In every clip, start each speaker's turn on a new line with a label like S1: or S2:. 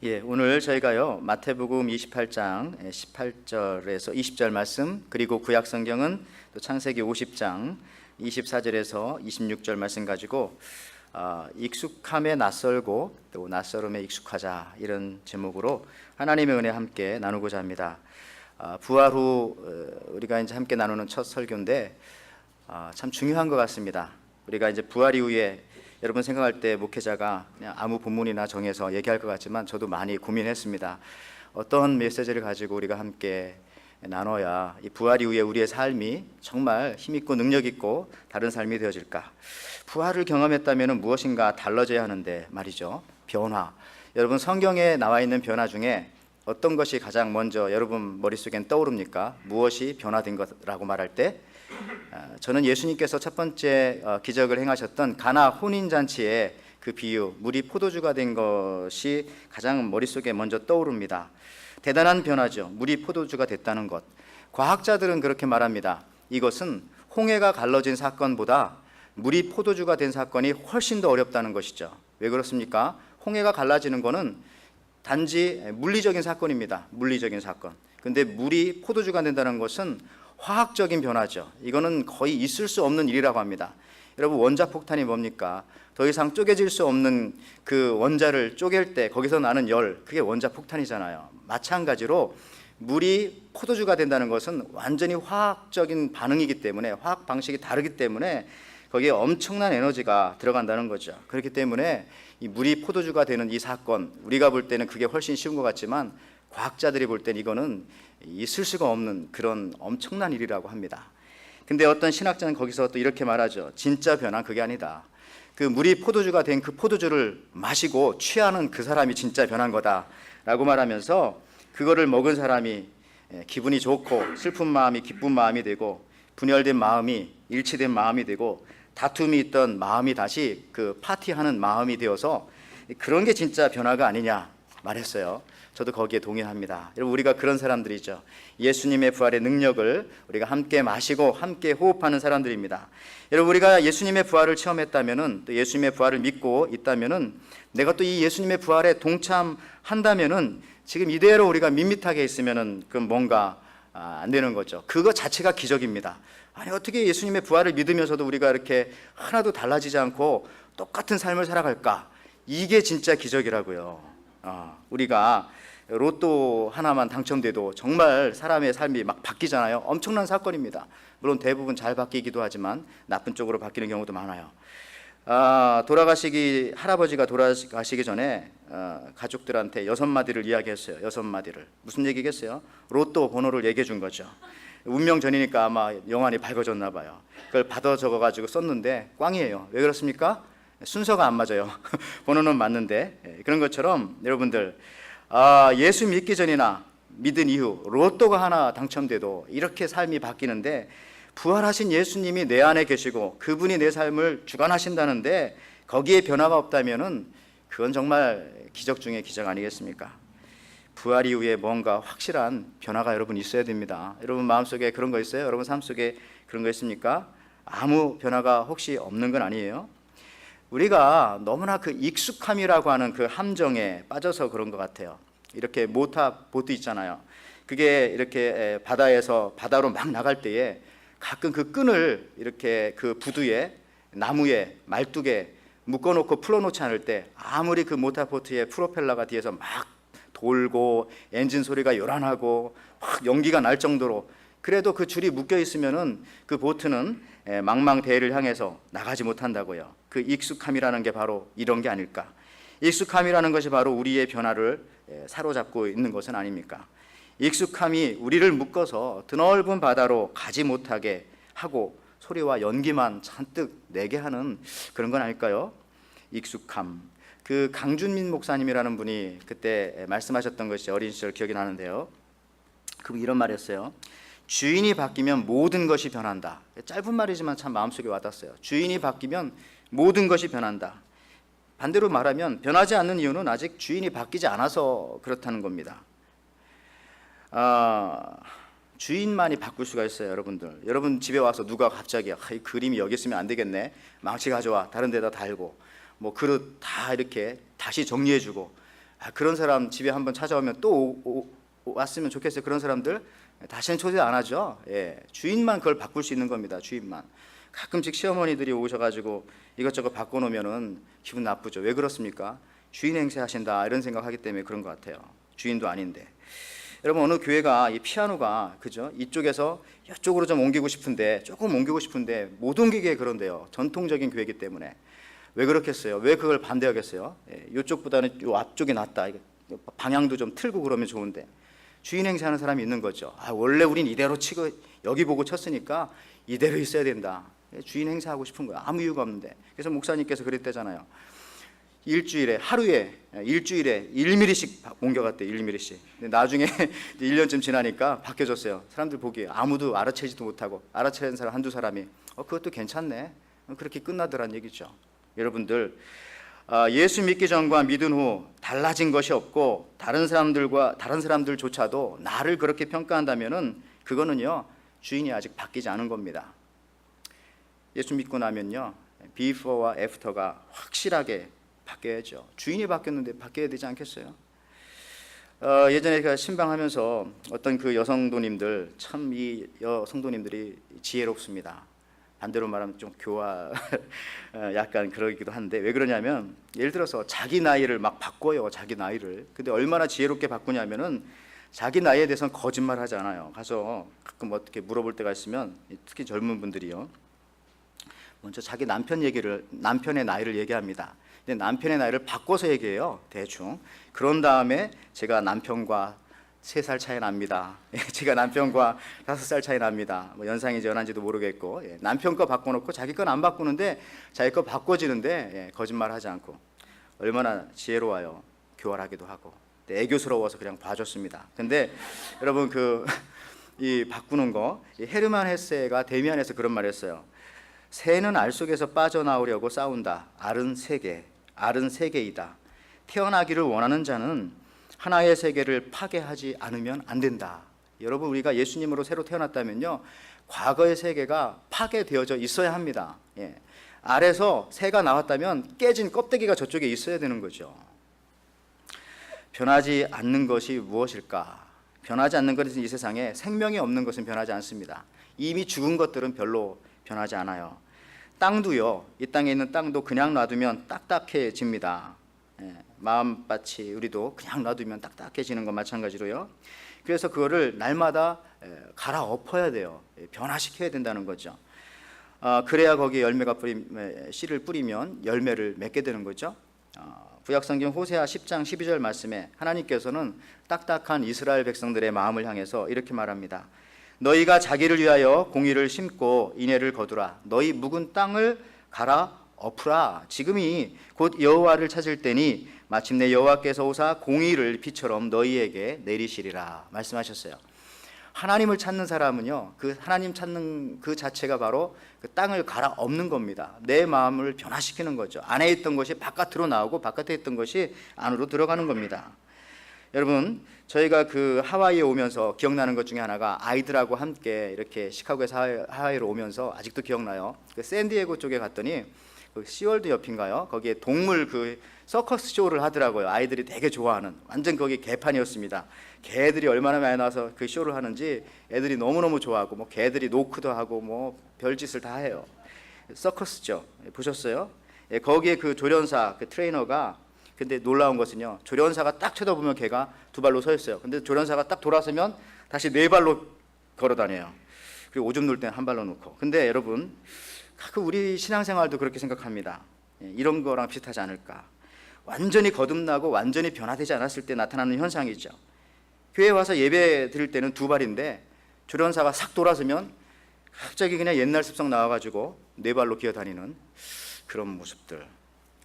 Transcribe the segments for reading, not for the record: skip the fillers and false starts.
S1: 오늘 저희가요 마태복음 28장 18절에서 20절 말씀, 그리고 구약 성경은 또 창세기 50장 24절에서 26절 말씀 가지고 익숙함에 낯설고 또 낯설음에 익숙하자, 이런 제목으로 하나님의 은혜 함께 나누고자 합니다. 부활 후 우리가 이제 함께 나누는 첫 설교인데 참 중요한 것 같습니다. 우리가 이제 부활 이후에 여러분 생각할 때 목회자가 그냥 아무 본문이나 정해서 얘기할 것 같지만 저도 많이 고민했습니다. 어떤 메시지를 가지고 우리가 함께 나눠야 이 부활 이후에 우리의 삶이 정말 힘있고 능력있고 다른 삶이 되어질까? 부활을 경험했다면 무엇인가 달라져야 하는데 말이죠. 변화. 여러분 성경에 나와 있는 변화 중에 어떤 것이 가장 먼저 여러분 머릿속엔 떠오릅니까? 무엇이 변화된 것이라고 말할 때 저는 예수님께서 첫 번째 기적을 행하셨던 가나 혼인잔치의 그 비유, 물이 포도주가 된 것이 가장 머릿속에 먼저 떠오릅니다. 대단한 변화죠. 물이 포도주가 됐다는 것. 과학자들은 그렇게 말합니다. 이것은 홍해가 갈라진 사건보다 물이 포도주가 된 사건이 훨씬 더 어렵다는 것이죠. 왜 그렇습니까? 홍해가 갈라지는 것은 단지 물리적인 사건입니다. 물리적인 사건. 근데 물이 포도주가 된다는 것은 화학적인 변화죠. 이거는 거의 있을 수 없는 일이라고 합니다. 여러분 원자폭탄이 뭡니까? 더 이상 쪼개질 수 없는 그 원자를 쪼갤 때 거기서 나는 열, 그게 원자폭탄이잖아요. 마찬가지로 물이 포도주가 된다는 것은 완전히 화학적인 반응이기 때문에, 화학 방식이 다르기 때문에 거기에 엄청난 에너지가 들어간다는 거죠. 그렇기 때문에 이 물이 포도주가 되는 이 사건, 우리가 볼 때는 그게 훨씬 쉬운 것 같지만 과학자들이 볼 때는 이거는 있을 수가 없는 그런 엄청난 일이라고 합니다. 근데 어떤 신학자는 거기서 또 이렇게 말하죠. 진짜 변화는 그게 아니다. 그 물이 포도주가 된 그 포도주를 마시고 취하는 그 사람이 진짜 변한 거다라고 말하면서, 그거를 먹은 사람이 기분이 좋고 슬픈 마음이 기쁜 마음이 되고, 분열된 마음이 일치된 마음이 되고, 다툼이 있던 마음이 다시 그 파티하는 마음이 되어서 그런 게 진짜 변화가 아니냐 말했어요. 저도 거기에 동의합니다. 여러분 우리가 그런 사람들이죠. 예수님의 부활의 능력을 우리가 함께 마시고 함께 호흡하는 사람들입니다. 여러분 우리가 예수님의 부활을 체험했다면은, 또 예수님의 부활을 믿고 있다면은, 내가 또 이 예수님의 부활에 동참한다면은 지금 이대로 우리가 밋밋하게 있으면은 그건 뭔가 안 되는 거죠. 그거 자체가 기적입니다. 아니 어떻게 예수님의 부활을 믿으면서도 우리가 이렇게 하나도 달라지지 않고 똑같은 삶을 살아갈까? 이게 진짜 기적이라고요. 우리가 로또 하나만 당첨돼도 정말 사람의 삶이 막 바뀌잖아요. 엄청난 사건입니다. 물론 대부분 잘 바뀌기도 하지만 나쁜 쪽으로 바뀌는 경우도 많아요. 할아버지가 돌아가시기 전에 가족들한테 6마디를 이야기했어요. 6마디를. 무슨 얘기겠어요? 로또 번호를 얘기해 준 거죠. 운명전이니까 아마 영안이 밝아졌나 봐요. 그걸 받아 적어가지고 썼는데 꽝이에요. 왜 그렇습니까? 순서가 안 맞아요. 번호는 맞는데. 그런 것처럼 여러분들 예수 믿기 전이나 믿은 이후 로또가 하나 당첨돼도 이렇게 삶이 바뀌는데, 부활하신 예수님이 내 안에 계시고 그분이 내 삶을 주관하신다는데 거기에 변화가 없다면은 그건 정말 기적 중에 기적 아니겠습니까? 부활 이후에 뭔가 확실한 변화가 여러분 있어야 됩니다. 여러분 마음속에 그런 거 있어요? 여러분 삶 속에 그런 거 있습니까? 아무 변화가 혹시 없는 건 아니에요? 우리가 너무나 그 익숙함이라고 하는 그 함정에 빠져서 그런 것 같아요. 이렇게 모터 보트 있잖아요. 그게 이렇게 바다로 막 나갈 때에 가끔 그 끈을 이렇게 그 부두에, 나무에, 말뚝에 묶어놓고 풀어놓지 않을 때 아무리 그 모터 보트의 프로펠러가 뒤에서 막 돌고 엔진 소리가 요란하고 막 연기가 날 정도로, 그래도 그 줄이 묶여 있으면은 그 보트는 망망대해를 향해서 나가지 못한다고요. 그 익숙함이라는 게 바로 이런 게 아닐까. 익숙함이라는 것이 바로 우리의 변화를 사로잡고 있는 것은 아닙니까? 익숙함이 우리를 묶어서 드넓은 바다로 가지 못하게 하고 소리와 연기만 잔뜩 내게 하는 그런 건 아닐까요? 익숙함. 그 강준민 목사님이라는 분이 그때 말씀하셨던 것이 어린 시절 기억이 나는데요. 그분 이런 말이었어요. 주인이 바뀌면 모든 것이 변한다. 짧은 말이지만 참 마음속에 와닿았어요. 주인이 바뀌면 모든 것이 변한다. 반대로 말하면 변하지 않는 이유는 아직 주인이 바뀌지 않아서 그렇다는 겁니다. 주인만이 바꿀 수가 있어요. 여러분 집에 와서 누가 갑자기 이 그림이 여기 있으면 안 되겠네, 망치 가져와, 다른 데다 달고 뭐 그릇 다 이렇게 다시 정리해주고 그런 사람 집에 한번 찾아오면 또 왔으면 좋겠어요. 그런 사람들 다시는 초대 안 하죠. 주인만 그걸 바꿀 수 있는 겁니다. 주인만. 가끔씩 시어머니들이 오셔가지고 이것저것 바꿔놓으면은 기분 나쁘죠. 왜 그렇습니까? 주인 행세하신다 이런 생각하기 때문에 그런 것 같아요. 주인도 아닌데. 여러분, 어느 교회가 이 피아노가 그죠? 이쪽에서 이쪽으로 좀 옮기고 싶은데 조금 옮기고 싶은데 못 옮기게 그런데요. 전통적인 교회이기 때문에. 왜 그렇겠어요? 왜 그걸 반대하겠어요? 이쪽보다는 이 앞쪽이 낫다. 방향도 좀 틀고 그러면 좋은데 주인 행세하는 사람이 있는 거죠. 원래 우린 이대로 치고 여기 보고 쳤으니까 이대로 있어야 된다. 주인 행세하고 싶은 거야. 아무 이유가 없는데. 그래서 목사님께서 그랬대잖아요. 하루에 일주일에 1mm씩 옮겨갔대. 1mm씩. 근데 나중에 1년쯤 지나니까 바뀌어졌어요. 사람들 보기에 아무도 알아채지도 못하고 알아채는 사람 한두 사람이 그것도 괜찮네. 그렇게 끝나더란 얘기죠. 여러분들, 예수 믿기 전과 믿은 후 달라진 것이 없고 다른 사람들조차도 나를 그렇게 평가한다면은 그거는요 주인이 아직 바뀌지 않은 겁니다. 예수 믿고 나면요 before와 after가 확실하게 바뀌어야죠. 주인이 바뀌었는데 바뀌어야 되지 않겠어요? 예전에 제가 신방하면서 어떤 그 여성도님들 참 이 여성도님들이 지혜롭습니다. 반대로 말하면 좀 약간 그러기도 한데 왜 그러냐면 예를 들어서 자기 나이를 막 바꿔요. 자기 나이를. 근데 얼마나 지혜롭게 바꾸냐면은 자기 나이에 대해서는 거짓말하지 않아요. 가서 가끔 어떻게 물어볼 때가 있으면 특히 젊은 분들이요 먼저 자기 남편의 나이를 얘기합니다. 근데 남편의 나이를 바꿔서 얘기해요. 대충. 그런 다음에 제가 남편과 3살 차이 납니다. 제가 남편과 5살 차이 납니다. 연상인지 연한지도 모르겠고 남편 거 바꿔놓고 자기 건 안 바꾸는데 자기 거 바꿔지는데 거짓말하지 않고 얼마나 지혜로워요. 교활하기도 하고 애교스러워서 그냥 봐줬습니다. 근데 여러분 이 바꾸는 거 헤르만 헤세가 데미안에서 그런 말했어요. 새는 알 속에서 빠져나오려고 싸운다. 알은 세계이다. 태어나기를 원하는 자는 하나의 세계를 파괴하지 않으면 안 된다. 여러분, 우리가 예수님으로 새로 태어났다면요 과거의 세계가 파괴되어져 있어야 합니다. 알에서 새가 나왔다면 깨진 껍데기가 저쪽에 있어야 되는 거죠. 변하지 않는 것이 무엇일까? 변하지 않는 것은 이 세상에 생명이 없는 것은 변하지 않습니다. 이미 죽은 것들은 별로 변하지 않아요. 땅도요, 이 땅에 있는 땅도 그냥 놔두면 딱딱해집니다. 마음밭이 우리도 그냥 놔두면 딱딱해지는 것 마찬가지로요. 그래서 그거를 날마다 갈아엎어야 돼요. 변화시켜야 된다는 거죠. 그래야 거기에 씨를 뿌리면 열매를 맺게 되는 거죠. 구약성경 호세아 10장 12절 말씀에 하나님께서는 딱딱한 이스라엘 백성들의 마음을 향해서 이렇게 말합니다. 너희가 자기를 위하여 공의를 심고 인애를 거두라. 너희 묵은 땅을 갈아엎으라. 지금이 곧 여호와를 찾을 때니 마침내 여호와께서 오사 공의를 비처럼 너희에게 내리시리라 말씀하셨어요. 하나님을 찾는 사람은요 그 하나님 찾는 그 자체가 바로 그 땅을 갈아엎는 겁니다. 내 마음을 변화시키는 거죠. 안에 있던 것이 바깥으로 나오고 바깥에 있던 것이 안으로 들어가는 겁니다. 여러분, 저희가 그 하와이에 오면서 기억나는 것 중에 하나가 아이들하고 함께 이렇게 시카고에서 하와이로 오면서 아직도 기억나요. 그 샌디에고 쪽에 갔더니 그 시월드 옆인가요? 거기에 동물 그 서커스 쇼를 하더라고요. 아이들이 되게 좋아하는 완전 거기 개판이었습니다. 개들이 얼마나 많이 나와서 그 쇼를 하는지 애들이 너무너무 좋아하고 뭐 개들이 노크도 하고 뭐 별짓을 다 해요. 서커스죠. 보셨어요? 거기에 그 조련사 그 트레이너가 근데 놀라운 것은요 조련사가 딱 쳐다보면 개가 2발로 서 있어요. 근데 조련사가 딱 돌아서면 다시 4발로 걸어 다녀요. 그리고 오줌 놓을 때는 1발로 놓고. 근데 여러분 가끔 우리 신앙생활도 그렇게 생각합니다. 이런 거랑 비슷하지 않을까. 완전히 거듭나고 완전히 변화되지 않았을 때 나타나는 현상이죠. 교회 와서 예배 드릴 때는 2발인데 조련사가 싹 돌아서면 갑자기 그냥 옛날 습성 나와가지고 4발로 기어다니는 그런 모습들.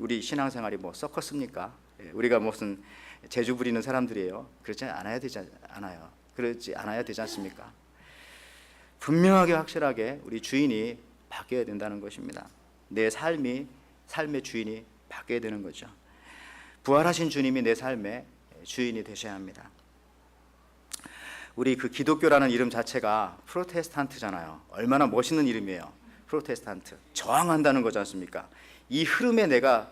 S1: 우리 신앙생활이 뭐 서커스입니까? 우리가 무슨 재주 부리는 사람들이에요. 그렇지 않아야 되지 않습니까? 분명하게 확실하게 우리 주인이 바뀌어야 된다는 것입니다. 내 삶의 주인이 바뀌어야 되는 거죠. 부활하신 주님이 내 삶의 주인이 되셔야 합니다. 우리 그 기독교라는 이름 자체가 프로테스탄트잖아요. 얼마나 멋있는 이름이에요. 프로테스탄트. 저항한다는 거지 않습니까? 이 흐름에 내가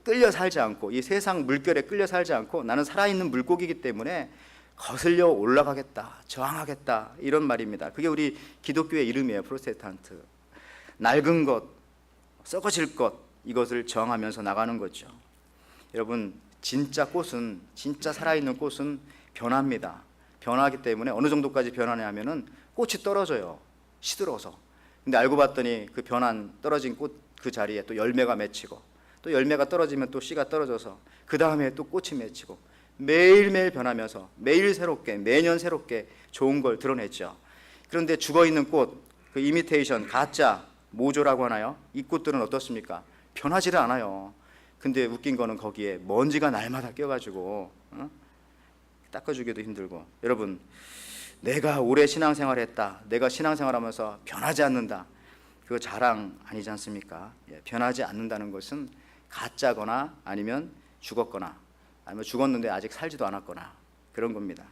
S1: 끌려 살지 않고 이 세상 물결에 끌려 살지 않고 나는 살아있는 물고기이기 때문에 거슬려 올라가겠다, 저항하겠다, 이런 말입니다. 그게 우리 기독교의 이름이에요. 프로테스탄트. 낡은 것, 썩어질 것, 이것을 저항하면서 나가는 거죠. 여러분, 진짜 꽃은, 진짜 살아있는 꽃은 변합니다. 변하기 때문에 어느 정도까지 변하냐 하면은 꽃이 떨어져요, 시들어서. 근데 알고 봤더니 그 변한 떨어진 꽃 그 자리에 또 열매가 맺히고, 또 열매가 떨어지면 또 씨가 떨어져서 그 다음에 또 꽃이 맺히고, 매일매일 변하면서 매일 새롭게, 매년 새롭게 좋은 걸 드러냈죠. 그런데 죽어있는 꽃, 그 이미테이션, 가짜, 모조라고 하나요? 이 꽃들은 어떻습니까? 변하지를 않아요. 근데 웃긴 거는 거기에 먼지가 날마다 껴가지고 닦아주기도 힘들고. 여러분, 내가 오래 신앙생활했다, 내가 신앙생활하면서 변하지 않는다, 그거 자랑 아니지 않습니까? 변하지 않는다는 것은 가짜거나 아니면 죽었거나 아니면 죽었는데 아직 살지도 않았거나 그런 겁니다.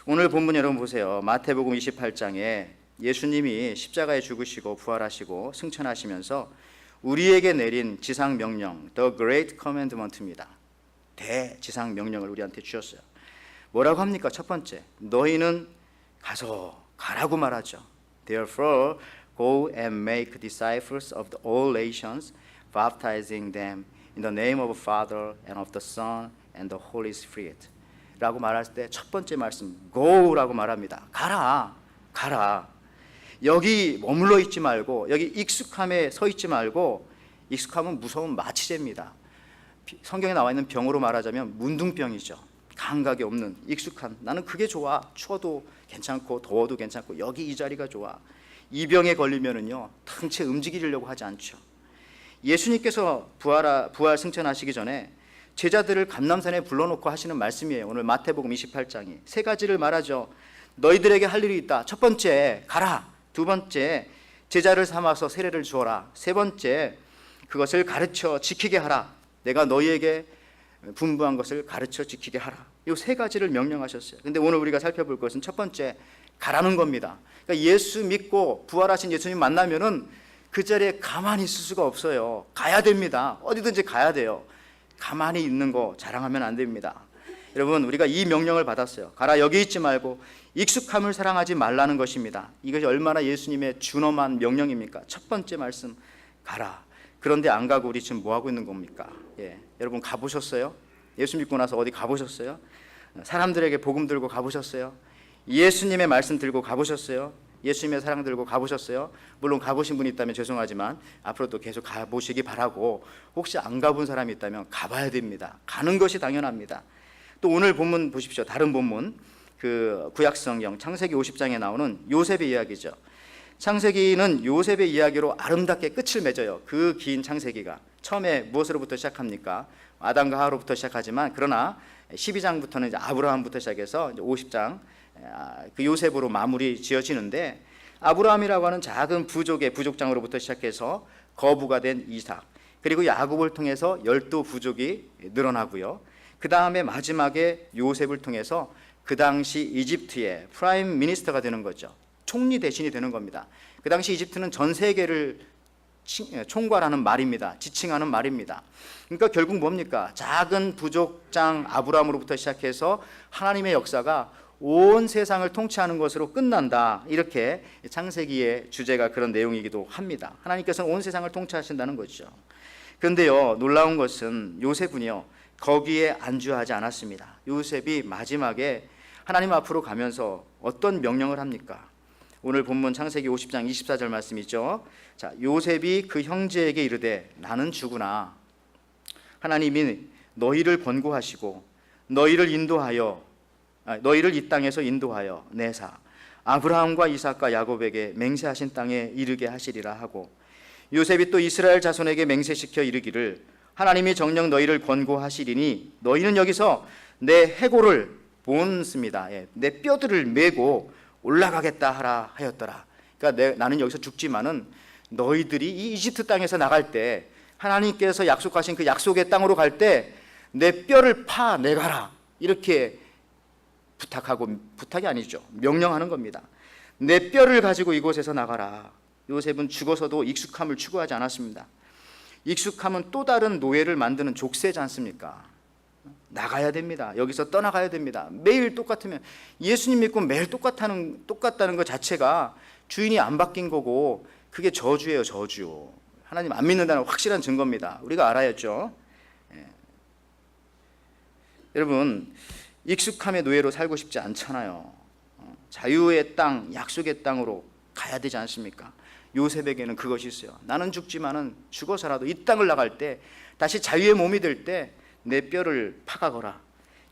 S1: 오늘 본문 여러분 보세요. 마태복음 28장에 예수님이 십자가에 죽으시고 부활하시고 승천하시면서 우리에게 내린 지상 명령, The Great Commandment입니다. 대지상 명령을 우리한테 주셨어요. 뭐라고 합니까? 첫 번째, 너희는 가라고 말하죠. Therefore, go and make disciples of all nations, baptizing them in the name of the Father and of the Son and the Holy Spirit. 라고 말할 때 첫 번째 말씀, go라고 말합니다. 가라. 여기 머물러 있지 말고, 여기 익숙함에 서 있지 말고, 익숙함은 무서운 마취제입니다. 성경에 나와 있는 병으로 말하자면 문둥병이죠. 감각이 없는 익숙한, 나는 그게 좋아. 추워도 괜찮고 더워도 괜찮고 여기 이 자리가 좋아. 이 병에 걸리면은요, 당체 움직이려고 하지 않죠. 예수님께서 부활 승천하시기 전에 제자들을 감람산에 불러놓고 하시는 말씀이에요. 오늘 마태복음 28장이 세 가지를 말하죠. 너희들에게 할 일이 있다. 첫 번째, 가라. 두 번째, 제자를 삼아서 세례를 주어라. 세 번째, 그것을 가르쳐 지키게 하라. 내가 너희에게 분부한 것을 가르쳐 지키게 하라. 이 세 가지를 명령하셨어요. 근데 오늘 우리가 살펴볼 것은 첫 번째, 가라는 겁니다. 그러니까 예수 믿고 부활하신 예수님 만나면은 그 자리에 가만히 있을 수가 없어요. 가야 됩니다. 어디든지 가야 돼요. 가만히 있는 거 자랑하면 안 됩니다. 여러분, 우리가 이 명령을 받았어요. 가라, 여기 있지 말고. 익숙함을 사랑하지 말라는 것입니다. 이것이 얼마나 예수님의 준엄한 명령입니까? 첫 번째 말씀, 가라. 그런데 안 가고 우리 지금 뭐 하고 있는 겁니까? 여러분, 가보셨어요? 예수 믿고 나서 어디 가보셨어요? 사람들에게 복음 들고 가보셨어요? 예수님의 말씀 들고 가보셨어요? 예수님의 사랑 들고 가보셨어요? 물론 가보신 분이 있다면 죄송하지만 앞으로도 계속 가보시기 바라고, 혹시 안 가본 사람이 있다면 가봐야 됩니다. 가는 것이 당연합니다. 또 오늘 본문 보십시오. 다른 본문, 그 구약성경 창세기 50장에 나오는 요셉의 이야기죠. 창세기는 요셉의 이야기로 아름답게 끝을 맺어요. 그 긴 창세기가 처음에 무엇으로부터 시작합니까? 아담과 하와로부터 시작하지만, 그러나 12장부터는 이제 아브라함부터 시작해서 이제 50장 그 요셉으로 마무리 지어지는데, 아브라함이라고 하는 작은 부족의 부족장으로부터 시작해서 거부가 된 이삭, 그리고 야곱을 통해서 12부족이 늘어나고요. 그 다음에 마지막에 요셉을 통해서 그 당시 이집트의 프라임 미니스터가 되는 거죠. 총리 대신이 되는 겁니다. 그 당시 이집트는 전 세계를 총괄하는 말입니다. 지칭하는 말입니다. 그러니까 결국 뭡니까? 작은 부족장 아브라함으로부터 시작해서 하나님의 역사가 온 세상을 통치하는 것으로 끝난다. 이렇게 창세기의 주제가 그런 내용이기도 합니다. 하나님께서는 온 세상을 통치하신다는 거죠. 그런데요, 놀라운 것은 요셉은요, 거기에 안주하지 않았습니다. 요셉이 마지막에 하나님 앞으로 가면서 어떤 명령을 합니까? 오늘 본문 창세기 50장 24절 말씀이죠. 자, 요셉이 그 형제에게 이르되 나는 죽으나 하나님이 너희를 권고하시고 너희를 이 땅에서 인도하여 내사 아브라함과 이삭과 야곱에게 맹세하신 땅에 이르게 하시리라 하고, 요셉이 또 이스라엘 자손에게 맹세시켜 이르기를 하나님이 정녕 너희를 권고하시리니 너희는 여기서 내 해골을 본습니다. 내 뼈들을 메고 올라가겠다 하라 하였더라. 그러니까 나는 여기서 죽지만은 너희들이 이 이집트 땅에서 나갈 때, 하나님께서 약속하신 그 약속의 땅으로 갈 때 내 뼈를 파내가라. 이렇게 부탁이 아니죠. 명령하는 겁니다. 내 뼈를 가지고 이곳에서 나가라. 요셉은 죽어서도 익숙함을 추구하지 않았습니다. 익숙하면 또 다른 노예를 만드는 족쇄지 않습니까? 나가야 됩니다. 여기서 떠나가야 됩니다. 매일 똑같으면, 예수님 믿고 매일 똑같다는 것 자체가 주인이 안 바뀐 거고, 그게 저주예요, 저주. 하나님 안 믿는다는 확실한 증거입니다. 우리가 알아야죠. 여러분, 익숙함의 노예로 살고 싶지 않잖아요. 자유의 땅, 약속의 땅으로 가야 되지 않습니까? 요셉에게는 그것이 있어요. 나는 죽지만은 죽어서라도 이 땅을 나갈 때, 다시 자유의 몸이 될 때 내 뼈를 파가거라.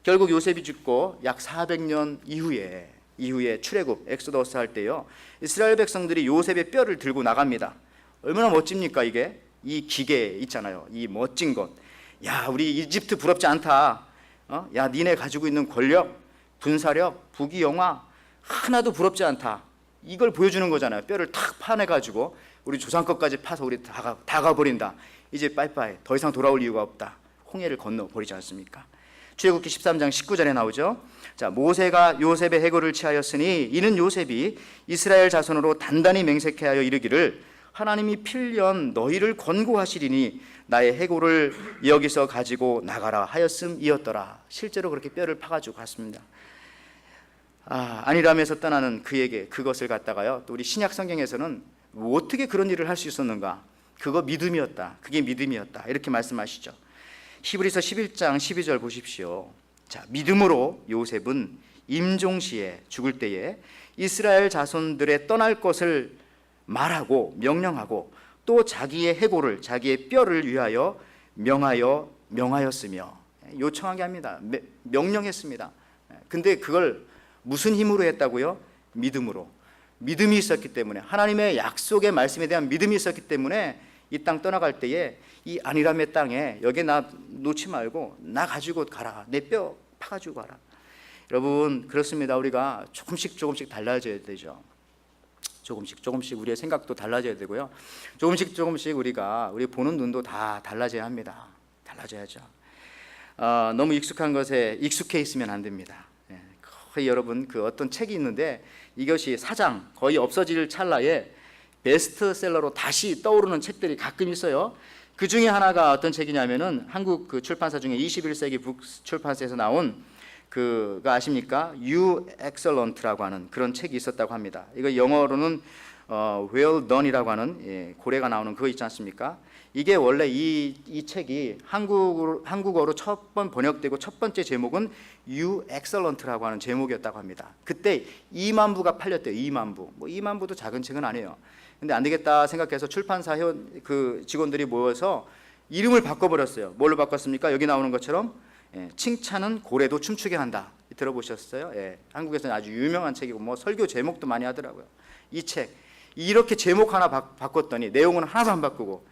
S1: 결국 요셉이 죽고 약 400년 이후에 출애굽, 엑소더스 할 때요, 이스라엘 백성들이 요셉의 뼈를 들고 나갑니다. 얼마나 멋집니까? 이게 이 기계 있잖아요, 이 멋진 것. 야, 우리 이집트 부럽지 않다. 야, 니네 가지고 있는 권력, 군사력, 부귀 영화 하나도 부럽지 않다. 이걸 보여주는 거잖아요. 뼈를 탁 파내가지고 우리 조상 것까지 파서 우리 다 가버린다. 이제 빠이빠이, 더 이상 돌아올 이유가 없다. 홍해를 건너버리지 않습니까? 출애굽기 13장 19절에 나오죠. 자, 모세가 요셉의 해골을 취하였으니 이는 요셉이 이스라엘 자손으로 단단히 맹세케 하여 이르기를 하나님이 필연 너희를 권고하시리니 나의 해골을 여기서 가지고 나가라 하였음이었더라. 실제로 그렇게 뼈를 파가지고 갔습니다. 아니라면서 떠나는 그에게 그것을 갖다가요, 또 우리 신약 성경에서는 어떻게 그런 일을 할 수 있었는가? 그거 믿음이었다. 그게 믿음이었다. 이렇게 말씀하시죠. 히브리서 11장 12절 보십시오. 자, 믿음으로 요셉은 임종시에, 죽을 때에 이스라엘 자손들의 떠날 것을 말하고 명령하고 또 자기의 해골을, 자기의 뼈를 위하여 명하였으며, 요청하게 합니다. 명령했습니다. 근데 그걸 무슨 힘으로 했다고요? 믿음으로. 믿음이 있었기 때문에, 하나님의 약속의 말씀에 대한 믿음이 있었기 때문에 이 땅 떠나갈 때에 이 아니람의 땅에 여기 나 놓지 말고 나 가지고 가라. 내 뼈 파가지고 가라. 여러분, 그렇습니다. 우리가 조금씩 달라져야 되죠. 조금씩 우리의 생각도 달라져야 되고요. 조금씩 우리 보는 눈도 다 달라져야 합니다. 달라져야죠. 너무 익숙한 것에 익숙해 있으면 안 됩니다. 거의 여러분, 그 어떤 책이 있는데 이것이 사장 거의 없어질 찰나에 베스트셀러로 다시 떠오르는 책들이 가끔 있어요. 그 중에 하나가 어떤 책이냐면은 한국 그 출판사 중에 21세기 북 출판사에서 나온 그가 아십니까? You Excellent라고 하는 그런 책이 있었다고 합니다. 이거 영어로는 Well Done이라고 하는 고래가 나오는 그거 있지 않습니까? 이게 원래 이 책이 한국어로 첫 번 번역되고 첫 번째 제목은 You Excellent라고 하는 제목이었다고 합니다. 그때 2만 부가 팔렸대요. 2만 부. 뭐 2만 부도 작은 책은 아니에요. 근데 안 되겠다 생각해서 출판사 그 직원들이 모여서 이름을 바꿔버렸어요. 뭘로 바꿨습니까? 여기 나오는 것처럼 칭찬은 고래도 춤추게 한다. 들어보셨어요? 한국에서는 아주 유명한 책이고 뭐 설교 제목도 많이 하더라고요. 이 책 이렇게 제목 하나 바꿨더니 내용은 하나도 안 바꾸고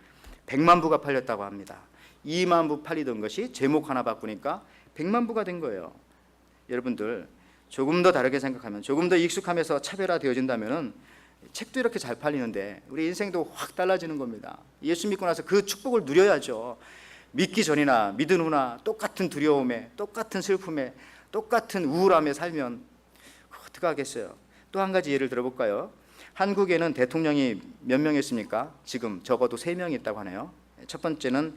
S1: 100만 부가 팔렸다고 합니다. 2만 부 팔리던 것이 제목 하나 바꾸니까 100만 부가 된 거예요. 여러분들, 조금 더 다르게 생각하면, 조금 더 익숙함에서 차별화되어진다면은 책도 이렇게 잘 팔리는데 우리 인생도 확 달라지는 겁니다. 예수 믿고 나서 그 축복을 누려야죠. 믿기 전이나 믿은 후나 똑같은 두려움에, 똑같은 슬픔에, 똑같은 우울함에 살면 어떻게 하겠어요? 또 한 가지 예를 들어볼까요? 한국에는 대통령이 몇 명 있습니까? 지금 적어도 3명이 있다고 하네요. 첫 번째는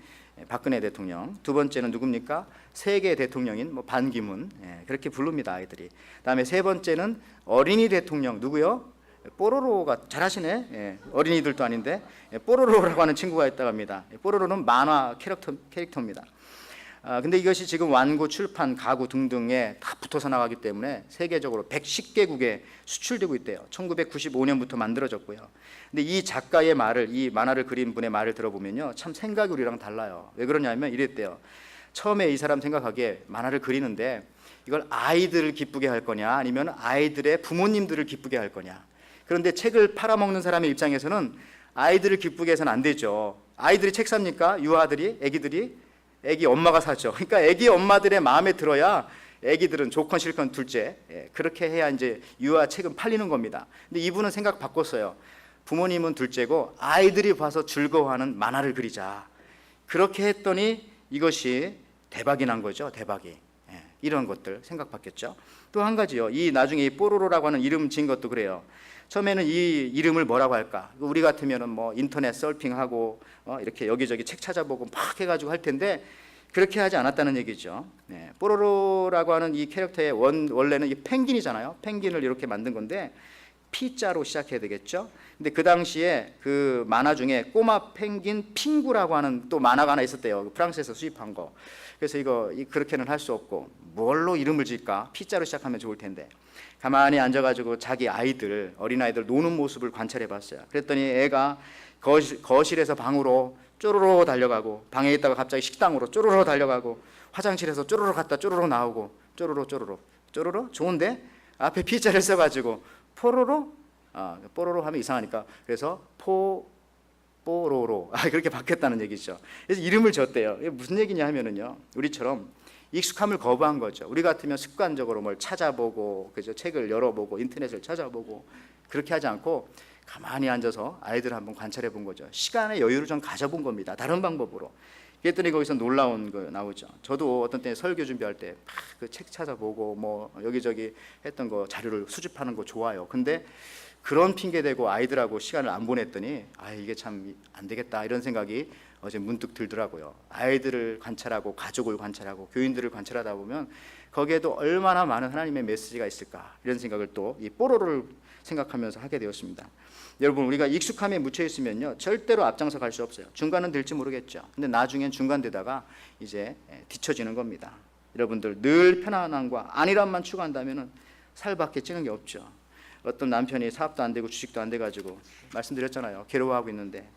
S1: 박근혜 대통령, 두 번째는 누굽니까? 세계 대통령인 반기문, 그렇게 부릅니다, 아이들이. 그다음에 세 번째는 어린이 대통령, 누구요? 뽀로로가 잘하시네. 어린이들도 아닌데 뽀로로라고 하는 친구가 있다고 합니다. 뽀로로는 만화 캐릭터입니다. 근데 이것이 지금 완고, 출판, 가구 등등에 다 붙어서 나가기 때문에 세계적으로 110개국에 수출되고 있대요. 1995년부터 만들어졌고요. 근데 이 작가의 말을, 이 만화를 그린 분의 말을 들어보면요, 참 생각이 우리랑 달라요. 왜 그러냐면 이랬대요. 처음에 이 사람 생각하기에 만화를 그리는데 이걸 아이들을 기쁘게 할 거냐, 아니면 아이들의 부모님들을 기쁘게 할 거냐. 그런데 책을 팔아먹는 사람의 입장에서는 아이들을 기쁘게 해서는 안 되죠. 아이들이 책 삽니까? 유아들이, 애기 엄마가 사죠. 그러니까 애기 엄마들의 마음에 들어야 애기들은 좋건 싫건 둘째, 그렇게 해야 이제 유아 책은 팔리는 겁니다. 근데 이분은 생각 바꿨어요. 부모님은 둘째고 아이들이 봐서 즐거워하는 만화를 그리자. 그렇게 했더니 이것이 대박이 난 거죠. 대박이. 이런 것들 생각받겠죠. 또 한 가지요. 이 나중에 이 뽀로로라고 하는 이름 지은 것도 그래요. 처음에는 이 이름을 뭐라고 할까? 우리 같으면은 뭐 인터넷 서핑하고 이렇게 여기저기 책 찾아보고 막 해가지고 할 텐데 그렇게 하지 않았다는 얘기죠. 네, 뽀로로라고 하는 이 캐릭터의 원래는 이 펭귄이잖아요. 펭귄을 이렇게 만든 건데 P자로 시작해야 되겠죠. 근데 그 당시에 그 만화 중에 꼬마 펭귄 핑구라고 하는 또 만화가 하나 있었대요. 프랑스에서 수입한 거. 그래서 이거 그렇게는 할 수 없고 뭘로 이름을 지을까? P자로 시작하면 좋을 텐데 가만히 앉아가지고 자기 아이들, 어린아이들 노는 모습을 관찰해 봤어요. 그랬더니 애가 거실에서 방으로 쪼르르 달려가고, 방에 있다가 갑자기 식당으로 쪼르르 달려가고, 화장실에서 쪼르르 갔다 쪼르르 나오고, 쪼르르 쪼르르 쪼르르 좋은데 앞에 P자를 써가지고 포로로, 뽀로로 하면 이상하니까 그래서 뽀로로 그렇게 바뀌었다는 얘기죠. 그래서 이름을 줬대요. 이게 무슨 얘기냐 하면은요, 우리처럼 익숙함을 거부한 거죠. 우리 같으면 습관적으로 뭘 찾아보고, 그죠? 책을 열어보고 인터넷을 찾아보고 그렇게 하지 않고 가만히 앉아서 아이들을 한번 관찰해 본 거죠. 시간의 여유를 좀 가져본 겁니다. 다른 방법으로. 그랬더니 거기서 놀라운 거 나오죠. 저도 어떤 때 설교 준비할 때 그 책 찾아보고 뭐 여기저기 했던 거 자료를 수집하는 거 좋아요. 근데 그런 핑계 대고 아이들하고 시간을 안 보냈더니 이게 참 안 되겠다 이런 생각이 어제 문득 들더라고요. 아이들을 관찰하고 가족을 관찰하고 교인들을 관찰하다 보면 거기에도 얼마나 많은 하나님의 메시지가 있을까 이런 생각을 또 이 뽀로로를 생각하면서 하게 되었습니다. 여러분, 우리가 익숙함에 묻혀 있으면요 절대로 앞장서 갈 수 없어요. 중간은 될지 모르겠죠. 근데 나중엔 중간 되다가 이제 뒤처지는 겁니다. 여러분들 늘 편안함과 안일함만 추구한다면은 살밖에 찌는 게 없죠. 어떤 남편이 사업도 안 되고 주식도 안 돼 가지고 말씀드렸잖아요. 괴로워하고 있는데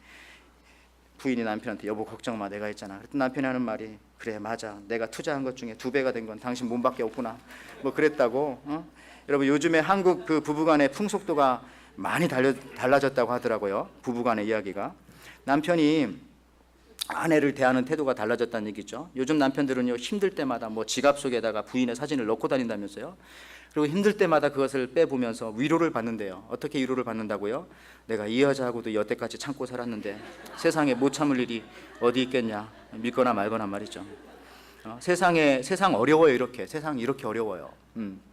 S1: 부인이 남편한테 여보 걱정 마 내가 있잖아. 그랬더니 남편이 하는 말이 그래 맞아 내가 투자한 것 중에 2배가 된 건 당신 몸밖에 없구나 뭐 그랬다고. 여러분 요즘에 한국 그 부부간의 풍속도가 많이 달라졌다고 하더라고요. 부부간의 이야기가 남편이 아내를 대하는 태도가 달라졌다는 얘기죠. 요즘 남편들은요 힘들 때마다 뭐 지갑 속에다가 부인의 사진을 넣고 다닌다면서요. 그리고 힘들 때마다 그것을 빼보면서 위로를 받는데요. 어떻게 위로를 받는다고요? 내가 이 여자하고도 여태까지 참고 살았는데 세상에 못 참을 일이 어디 있겠냐. 믿거나 말거나 말이죠. 세상 어려워요. 이렇게 세상이 이렇게 어려워요.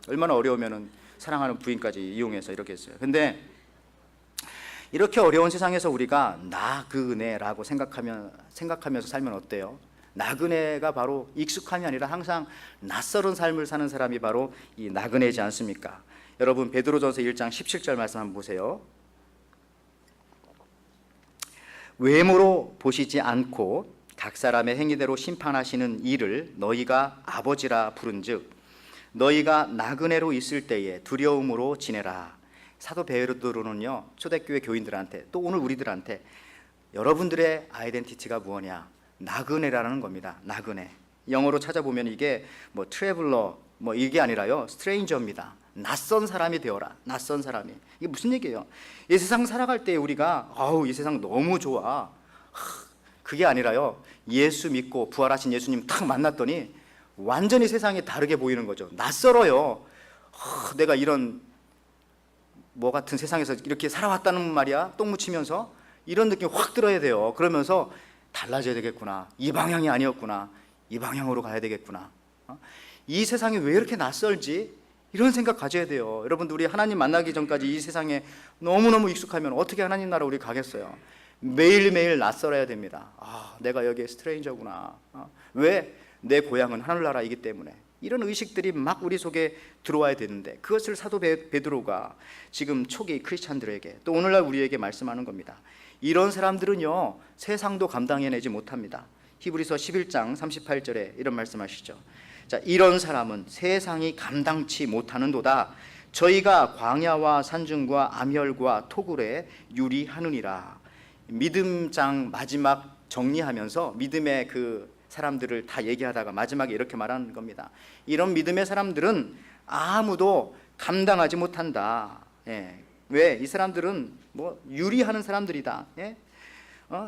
S1: 얼마나 어려우면은 사랑하는 부인까지 이용해서 이렇게 했어요. 근데 이렇게 어려운 세상에서 우리가 나그네라고 생각하면서 살면 어때요? 나그네가 바로 익숙함이 아니라 항상 낯설은 삶을 사는 사람이 바로 이 나그네지 않습니까? 여러분 베드로전서 1장 17절 말씀 한번 보세요. 외모로 보시지 않고 각 사람의 행위대로 심판하시는 이를 너희가 아버지라 부른즉 너희가 나그네로 있을 때에 두려움으로 지내라. 사도 베드로는요 초대교회 교인들한테 또 오늘 우리들한테 여러분들의 아이덴티티가 무엇이냐? 나그네라는 겁니다. 나그네. 영어로 찾아보면 이게 뭐 트래블러 뭐 이게 아니라요 스트레인저입니다. 낯선 사람이 되어라. 낯선 사람이. 이게 무슨 얘기예요? 이 세상 살아갈 때 우리가 이 세상 너무 좋아. 그게 아니라요 예수 믿고 부활하신 예수님 딱 만났더니 완전히 세상이 다르게 보이는 거죠. 낯설어요. 내가 이런 뭐 같은 세상에서 이렇게 살아왔다는 말이야. 똥 묻히면서 이런 느낌 확 들어야 돼요. 그러면서 달라져야 되겠구나. 이 방향이 아니었구나. 이 방향으로 가야 되겠구나. 이 세상이 왜 이렇게 낯설지? 이런 생각 가져야 돼요. 여러분들 우리 하나님 만나기 전까지 이 세상에 너무너무 익숙하면 어떻게 하나님 나라 우리 가겠어요? 매일매일 낯설어야 됩니다. 내가 여기에 스트레인저구나. 왜? 내 고향은 하늘나라이기 때문에. 이런 의식들이 막 우리 속에 들어와야 되는데 그것을 사도 베드로가 지금 초기 크리스찬들에게 또 오늘날 우리에게 말씀하는 겁니다. 이런 사람들은요 세상도 감당해내지 못합니다. 히브리서 11장 38절에 이런 말씀하시죠. 자, 이런 사람은 세상이 감당치 못하는도다. 저희가 광야와 산중과 암혈과 토굴에 유리하느니라. 믿음장 마지막 정리하면서 믿음의 그 사람들을 다 얘기하다가 마지막에 이렇게 말하는 겁니다. 이런 믿음의 사람들은 아무도 감당하지 못한다. 왜? 이 사람들은 뭐 유리하는 사람들이다.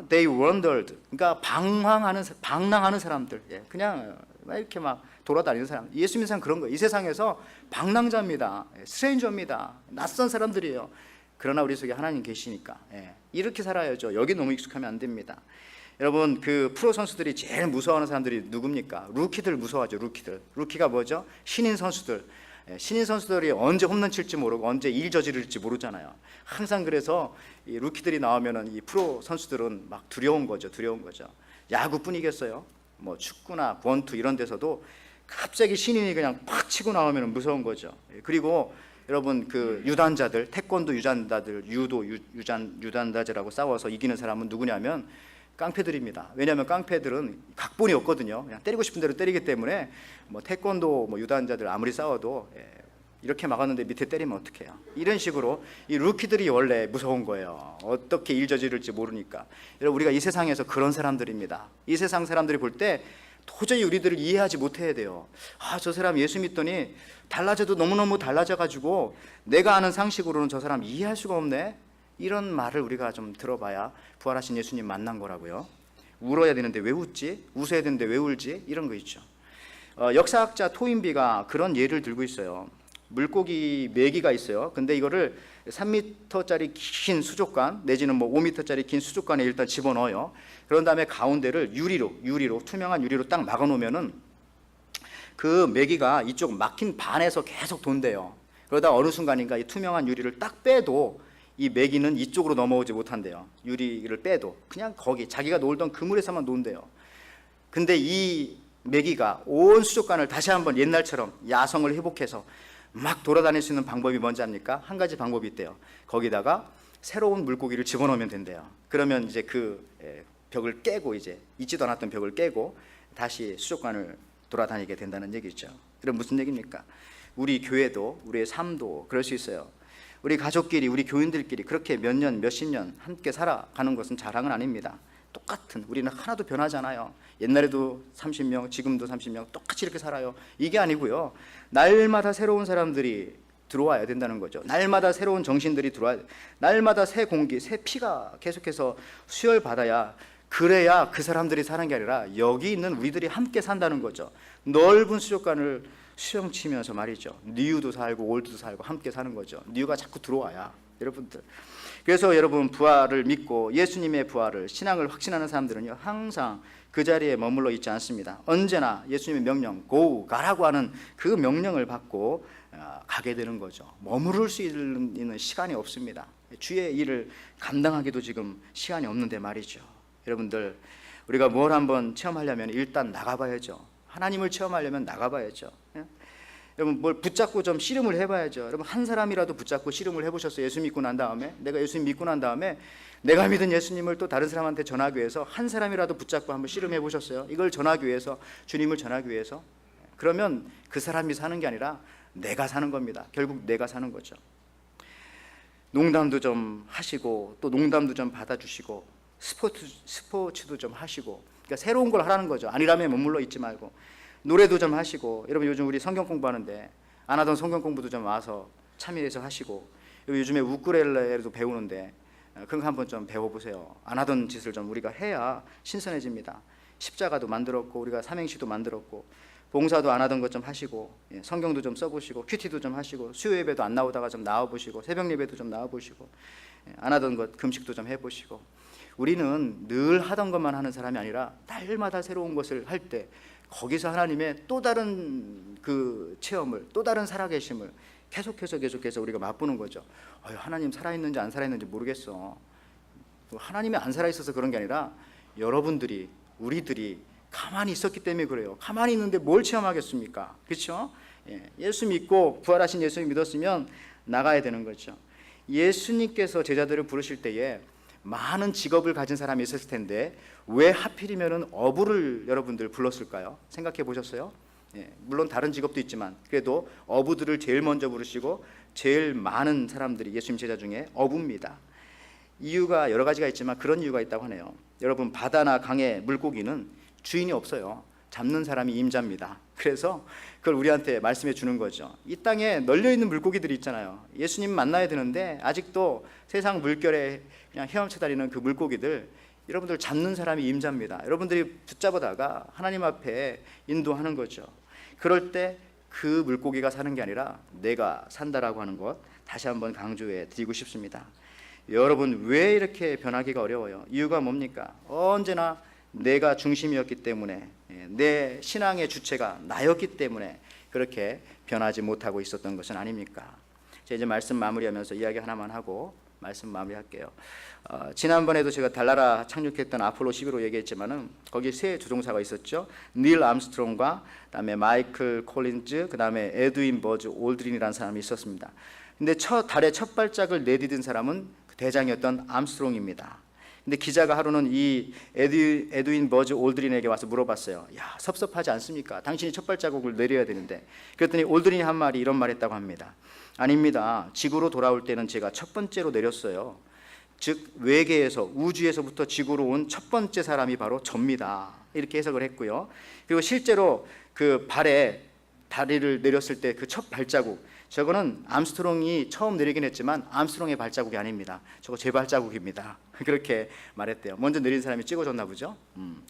S1: They wondered. 그러니까 방랑하는 사람들. 그냥 이렇게 막 돌아다니는 사람. 예수 믿는 사람 그런 거예요. 이 세상에서 방랑자입니다. 스트레인저입니다. 낯선 사람들이에요. 그러나 우리 속에 하나님 계시니까 이렇게 살아야죠. 여기 너무 익숙하면 안 됩니다. 여러분 그 프로 선수들이 제일 무서워하는 사람들이 누굽니까? 루키들 무서워하죠. 루키들. 루키가 뭐죠? 신인 선수들. 신인 선수들이 언제 홈런 칠지 모르고 언제 일 저지를지 모르잖아요. 항상 그래서 이 루키들이 나오면은 이 프로 선수들은 막 두려운 거죠. 두려운 거죠. 야구뿐이겠어요. 뭐 축구나 권투 이런 데서도 갑자기 신인이 그냥 팍 치고 나오면 무서운 거죠. 그리고 여러분 그 유단자들, 태권도 유단자들, 유도 유단자들하고 싸워서 이기는 사람은 누구냐면 깡패들입니다. 왜냐하면 깡패들은 각본이 없거든요. 그냥 때리고 싶은 대로 때리기 때문에 뭐 태권도 뭐 유단자들 아무리 싸워도 이렇게 막았는데 밑에 때리면 어떡해요. 이런 식으로 이 루키들이 원래 무서운 거예요. 어떻게 일 저지를지 모르니까. 여러분 우리가 이 세상에서 그런 사람들입니다. 이 세상 사람들이 볼 때 도저히 우리들을 이해하지 못해야 돼요. 저 사람 예수 믿더니 달라져도 너무너무 달라져가지고 내가 아는 상식으로는 저 사람 이해할 수가 없네. 이런 말을 우리가 좀 들어봐야 부활하신 예수님 만난 거라고요. 울어야 되는데 왜 웃지? 웃어야 되는데 왜 울지? 이런 거 있죠. 역사학자 토인비가 그런 예를 들고 있어요. 물고기 메기가 있어요. 근데 이거를 3m짜리 긴 수족관 내지는 뭐 5m짜리 긴 수족관에 일단 집어넣어요. 그런 다음에 가운데를 유리로 투명한 유리로 딱 막아 놓으면은 그 메기가 이쪽 막힌 반에서 계속 돈대요. 그러다 어느 순간인가 이 투명한 유리를 딱 빼도 이 메기는 이쪽으로 넘어오지 못한대요. 유리를 빼도 그냥 거기 자기가 놀던 그물에서만 논대요. 근데 이 메기가 온 수족관을 다시 한번 옛날처럼 야성을 회복해서 막 돌아다닐 수 있는 방법이 뭔지 압니까? 한 가지 방법이 있대요. 거기다가 새로운 물고기를 집어넣으면 된대요. 그러면 이제 그 벽을 깨고 이제 있지도 않았던 벽을 깨고 다시 수족관을 돌아다니게 된다는 얘기죠. 그럼 무슨 얘기입니까? 우리 교회도 우리의 삶도 그럴 수 있어요. 우리 가족끼리 우리 교인들끼리 그렇게 몇 년 몇십 년 함께 살아가는 것은 자랑은 아닙니다. 똑같은 우리는 하나도 변하잖아요. 옛날에도 30명 지금도 30명 똑같이 이렇게 살아요. 이게 아니고요. 날마다 새로운 사람들이 들어와야 된다는 거죠. 날마다 새로운 정신들이 들어와야 돼. 날마다 새 공기 새 피가 계속해서 수혈받아야 그래야 그 사람들이 사는 게 아니라 여기 있는 우리들이 함께 산다는 거죠. 넓은 수족관을 수영치면서 말이죠. 뉴도 살고 올드도 살고 함께 사는 거죠. 뉴가 자꾸 들어와야 여러분들. 그래서 여러분 부활을 믿고 예수님의 부활을 신앙을 확신하는 사람들은요 항상 그 자리에 머물러 있지 않습니다. 언제나 예수님의 명령 go 가라고 하는 그 명령을 받고 가게 되는 거죠. 머무를 수 있는 시간이 없습니다. 주의 일을 감당하기도 지금 시간이 없는데 말이죠. 여러분들 우리가 뭘 한번 체험하려면 일단 나가봐야죠. 하나님을 체험하려면 나가봐야죠. 여러분 뭘 붙잡고 좀 씨름을 해봐야죠. 여러분 한 사람이라도 붙잡고 씨름을 해보셨어요? 예수 믿고 난 다음에 내가 예수님 믿고 난 다음에 내가 믿은 예수님을 또 다른 사람한테 전하기 위해서 한 사람이라도 붙잡고 한번 씨름해 보셨어요? 이걸 전하기 위해서 주님을 전하기 위해서 그러면 그 사람이 사는 게 아니라 내가 사는 겁니다. 결국 내가 사는 거죠. 농담도 좀 하시고 또 농담도 좀 받아주시고 스포츠도 좀 하시고 그러니까 새로운 걸 하라는 거죠. 아니라면 머물러 있지 말고 노래도 좀 하시고 여러분 요즘 우리 성경 공부하는데 안 하던 성경 공부도 좀 와서 참여해서 하시고 요즘에 우쿨렐레도 배우는데 그거 한번 좀 배워보세요. 안 하던 짓을 좀 우리가 해야 신선해집니다. 십자가도 만들었고 우리가 삼행시도 만들었고 봉사도 안 하던 것 좀 하시고 성경도 좀 써보시고 큐티도 좀 하시고 수요 예배도 안 나오다가 좀 나와보시고 새벽 예배도 좀 나와보시고 안 하던 것 금식도 좀 해보시고 우리는 늘 하던 것만 하는 사람이 아니라 날마다 새로운 것을 할 때 거기서 하나님의 또 다른 그 체험을 또 다른 살아계심을 계속해서 우리가 맛보는 거죠. 하나님 살아있는지 안 살아있는지 모르겠어. 하나님이 안 살아있어서 그런 게 아니라 여러분들이 우리들이 가만히 있었기 때문에 그래요. 가만히 있는데 뭘 체험하겠습니까? 그렇죠? 예수 믿고 부활하신 예수님 믿었으면 나가야 되는 거죠. 예수님께서 제자들을 부르실 때에 많은 직업을 가진 사람이 있었을 텐데 왜 하필이면 어부를 여러분들 불렀을까요? 생각해 보셨어요? 물론 다른 직업도 있지만 그래도 어부들을 제일 먼저 부르시고 제일 많은 사람들이 예수님 제자 중에 어부입니다. 이유가 여러 가지가 있지만 그런 이유가 있다고 하네요. 여러분 바다나 강의 물고기는 주인이 없어요. 잡는 사람이 임자입니다. 그래서 그걸 우리한테 말씀해 주는 거죠. 이 땅에 널려있는 물고기들이 있잖아요. 예수님 만나야 되는데 아직도 세상 물결에 그냥 헤엄쳐 다니는 그 물고기들 여러분들 잡는 사람이 임자입니다. 여러분들이 붙잡아다가 하나님 앞에 인도하는 거죠. 그럴 때 그 물고기가 사는 게 아니라 내가 산다라고 하는 것 다시 한번 강조해 드리고 싶습니다. 여러분 왜 이렇게 변하기가 어려워요? 이유가 뭡니까? 언제나 내가 중심이었기 때문에, 내 신앙의 주체가 나였기 때문에 그렇게 변하지 못하고 있었던 것은 아닙니까? 제가 이제 말씀 마무리하면서 이야기 하나만 하고 말씀 마무리할게요. 지난번에도 제가 달나라 착륙했던 아폴로 11호 얘기했지만은 거기 세 조종사가 있었죠. 닐 암스트롱과 그다음에 마이클 콜린즈, 그다음에 에드윈 버즈 올드린이라는 사람이 있었습니다. 근데 달의 첫 발짝을 내디딘 사람은 그 대장이었던 암스트롱입니다. 근데 기자가 하루는 이 에드윈 버즈 올드린에게 와서 물어봤어요. 야, 섭섭하지 않습니까? 당신이 첫 발자국을 내려야 되는데. 그랬더니 올드린이 한 말이 이런 말했다고 합니다. 아닙니다. 지구로 돌아올 때는 제가 첫 번째로 내렸어요. 즉 외계에서, 우주에서부터 지구로 온 첫 번째 사람이 바로 접니다. 이렇게 해석을 했고요. 그리고 실제로 그 발에 다리를 내렸을 때 그 첫 발자국, 저거는 암스트롱이 처음 내리긴 했지만 암스트롱의 발자국이 아닙니다. 저거 제 발자국입니다. 그렇게 말했대요. 먼저 내린 사람이 찍어줬나 보죠.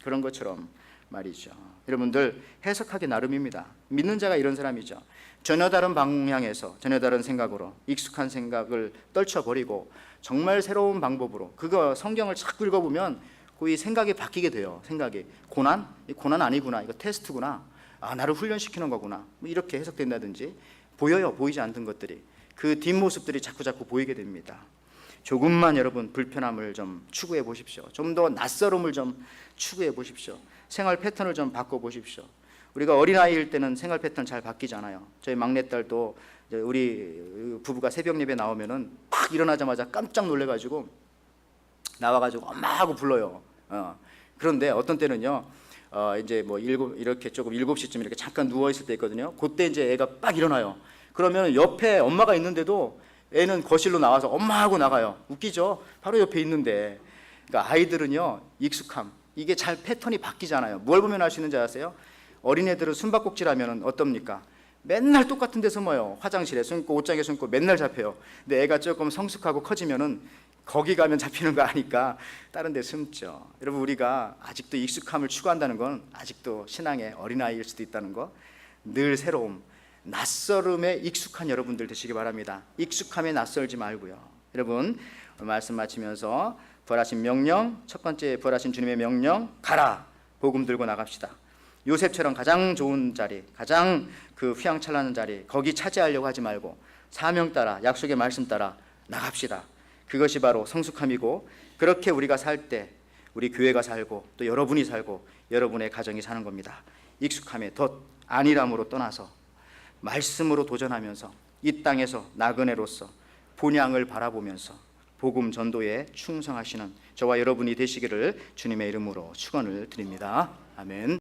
S1: 그런 것처럼 말이죠. 여러분들, 해석하기 나름입니다. 믿는 자가 이런 사람이죠. 전혀 다른 방향에서, 전혀 다른 생각으로, 익숙한 생각을 떨쳐버리고 정말 새로운 방법으로, 그거 성경을 자꾸 읽어보면 거의 생각이 바뀌게 돼요. 생각이 고난? 이 고난 아니구나, 이거 테스트구나, 아, 나를 훈련시키는 거구나, 뭐 이렇게 해석된다든지, 보여요. 보이지 않던 것들이, 그 뒷모습들이 자꾸자꾸 보이게 됩니다. 조금만 여러분 불편함을 좀 추구해 보십시오. 좀 더 낯설음을 좀 추구해 보십시오. 생활 패턴을 좀 바꿔 보십시오. 우리가 어린아이일 때는 생활 패턴 잘 바뀌잖아요. 저희 막내딸도 우리 부부가 새벽 예배 나오면은 팍 일어나자마자 깜짝 놀래가지고 나와가지고 엄마 하고 불러요. 그런데 어떤 때는요, 이제 뭐 이렇게 조금 7시쯤 이렇게 잠깐 누워 있을 때 있거든요. 그때 이제 애가 빡 일어나요. 그러면 옆에 엄마가 있는데도 애는 거실로 나와서 엄마 하고 나가요. 웃기죠? 바로 옆에 있는데. 그러니까 아이들은요, 익숙함, 이게 잘 패턴이 바뀌잖아요. 뭘 보면 알 수 있는지 아세요? 어린애들은 숨바꼭질 하면 어떻습니까? 맨날 똑같은 데 숨어요. 화장실에 숨고 옷장에 숨고 맨날 잡혀요. 근데 애가 조금 성숙하고 커지면은 거기 가면 잡히는 거 아니까 다른 데 숨죠. 여러분, 우리가 아직도 익숙함을 추구한다는 건 아직도 신앙의 어린아이일 수도 있다는 거, 늘 새로움, 낯설음에 익숙한 여러분들 되시기 바랍니다. 익숙함에 낯설지 말고요. 여러분, 말씀 마치면서 부활하신 명령, 첫 번째 부활하신 주님의 명령, 가라, 복음 들고 나갑시다. 요셉처럼 가장 좋은 자리, 가장 그 휘황찬란한 자리, 거기 차지하려고 하지 말고 사명 따라, 약속의 말씀 따라 나갑시다. 그것이 바로 성숙함이고, 그렇게 우리가 살 때 우리 교회가 살고 또 여러분이 살고 여러분의 가정이 사는 겁니다. 익숙함에 덧 안일함으로 떠나서 말씀으로 도전하면서 이 땅에서 나그네로서 본향을 바라보면서 복음 전도에 충성하시는 저와 여러분이 되시기를 주님의 이름으로 축원을 드립니다. 아멘.